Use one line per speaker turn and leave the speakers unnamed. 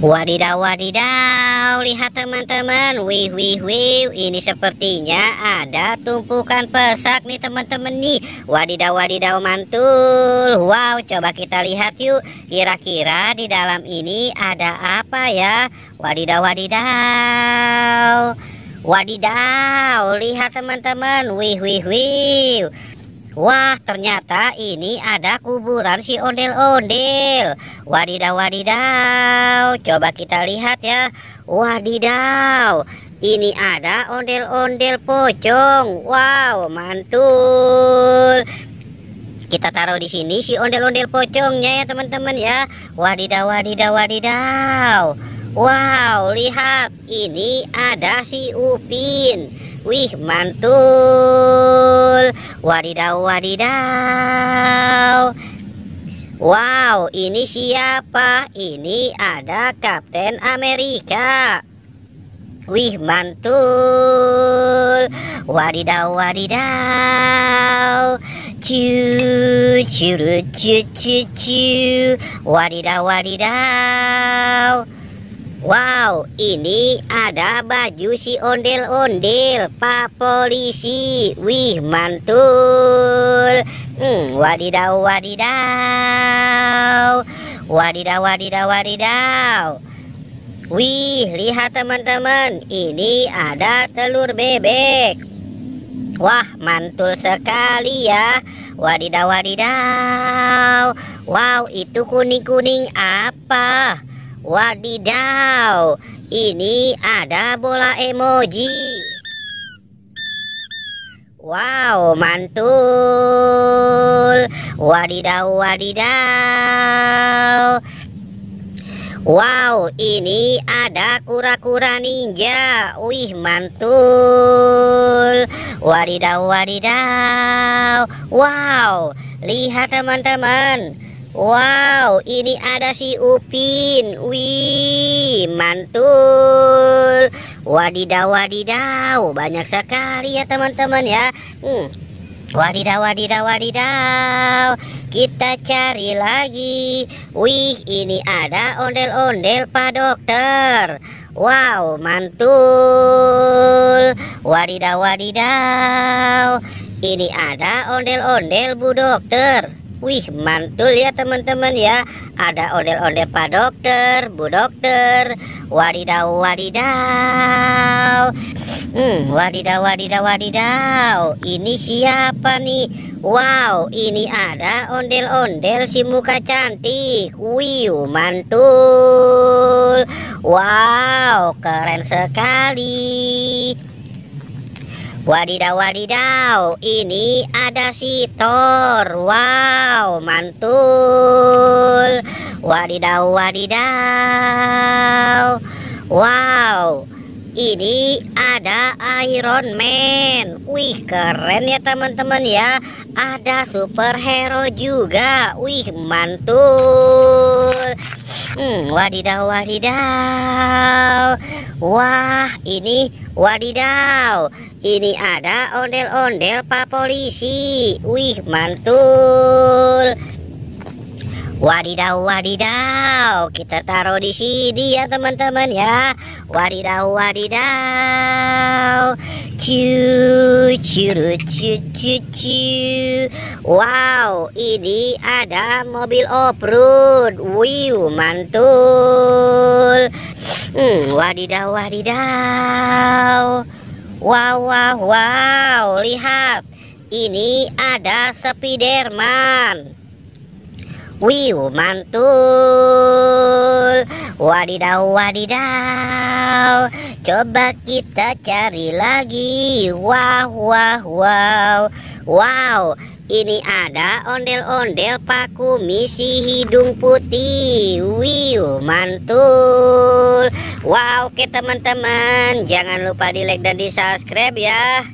Wadidaw, wadidaw, lihat teman-teman, wih, wih, wih, ini sepertinya ada tumpukan pesak nih teman-teman nih. Wadidaw, wadidaw, mantul. Wow, coba kita lihat yuk, kira-kira di dalam ini ada apa ya? Wadidaw, wadidaw, wadidaw, lihat teman-teman, wih, wih, wih. Wah, ternyata ini ada kuburan si ondel-ondel. Wadidaw, wadidaw, coba kita lihat ya. Wadidaw, ini ada ondel-ondel pocong. Wow, mantul. Kita taruh di sini si ondel-ondel pocongnya ya teman-teman ya. Wadidaw, wadidaw, wadidaw. Wow, lihat, ini ada si Upin. Wih, mantul. Wadidaw, wadidaw. Wow, ini siapa? Ini ada Kapten Amerika. Wih, mantul. Wadidaw, wadidaw. Cu, curu, cu, cu, cu. Wadidaw, wadidaw. Wow, ini ada baju si ondel-ondel, Pak Polisi. Wih, mantul. Wadidaw, wadidaw. Wadidaw, wadidaw, wadidaw. Wih, lihat teman-teman, ini ada telur bebek. Wah, mantul sekali ya. Wadidaw, wadidaw. Wow, itu kuning-kuning apa? Wadidaw, ini ada bola emoji. Wow, mantul. Wadidaw, wadidaw. Wow, ini ada kura-kura ninja. Wih, mantul. Wadidaw, wadidaw. Wow, lihat teman-teman. Wow, ini ada si Upin. Wih, mantul. Wadidaw, wadidaw, banyak sekali ya teman-teman ya. Wadidaw, wadidaw, wadidaw. Kita cari lagi. Wih, ini ada ondel-ondel Pak Dokter. Wow, mantul. Wadidaw, wadidaw. Ini ada ondel-ondel Bu Dokter. Wih, mantul ya teman-teman ya. Ada ondel-ondel Pak Dokter, Bu Dokter. Wadidaw, wadidaw. Wadidaw, wadidaw, wadidaw. Ini siapa nih? Wow, ini ada ondel-ondel si muka cantik. Wih, mantul. Wow, keren sekali. Wadidaw, wadidaw, ini ada si Thor. Wow, mantul. Wadidaw, wadidaw. Wow, ini ada Iron Man. Wih, keren ya teman-teman ya. Ada superhero juga. Wih, mantul. Wadidaw, wadidaw. Wah, ini wadidaw. Ini ada ondel-ondel Pak Polisi. Wih, mantul. Wadidaw, wadidaw. Kita taruh di sini ya teman-teman ya. Wadidaw, wadidaw. Cu, curu, cu, cu, cu. Wow, ini ada mobil off-road. Wih, mantul. Wadidaw, wadidaw. Wow, wow, wow. Lihat, ini ada Spiderman. Wih, mantul. Wadidaw, wadidaw. Coba kita cari lagi. Wow, wow, wow. Wow, ini ada ondel-ondel Pak Kumis si hidung putih. Wih, mantul. Wow, oke teman-teman, jangan lupa di like dan di subscribe ya.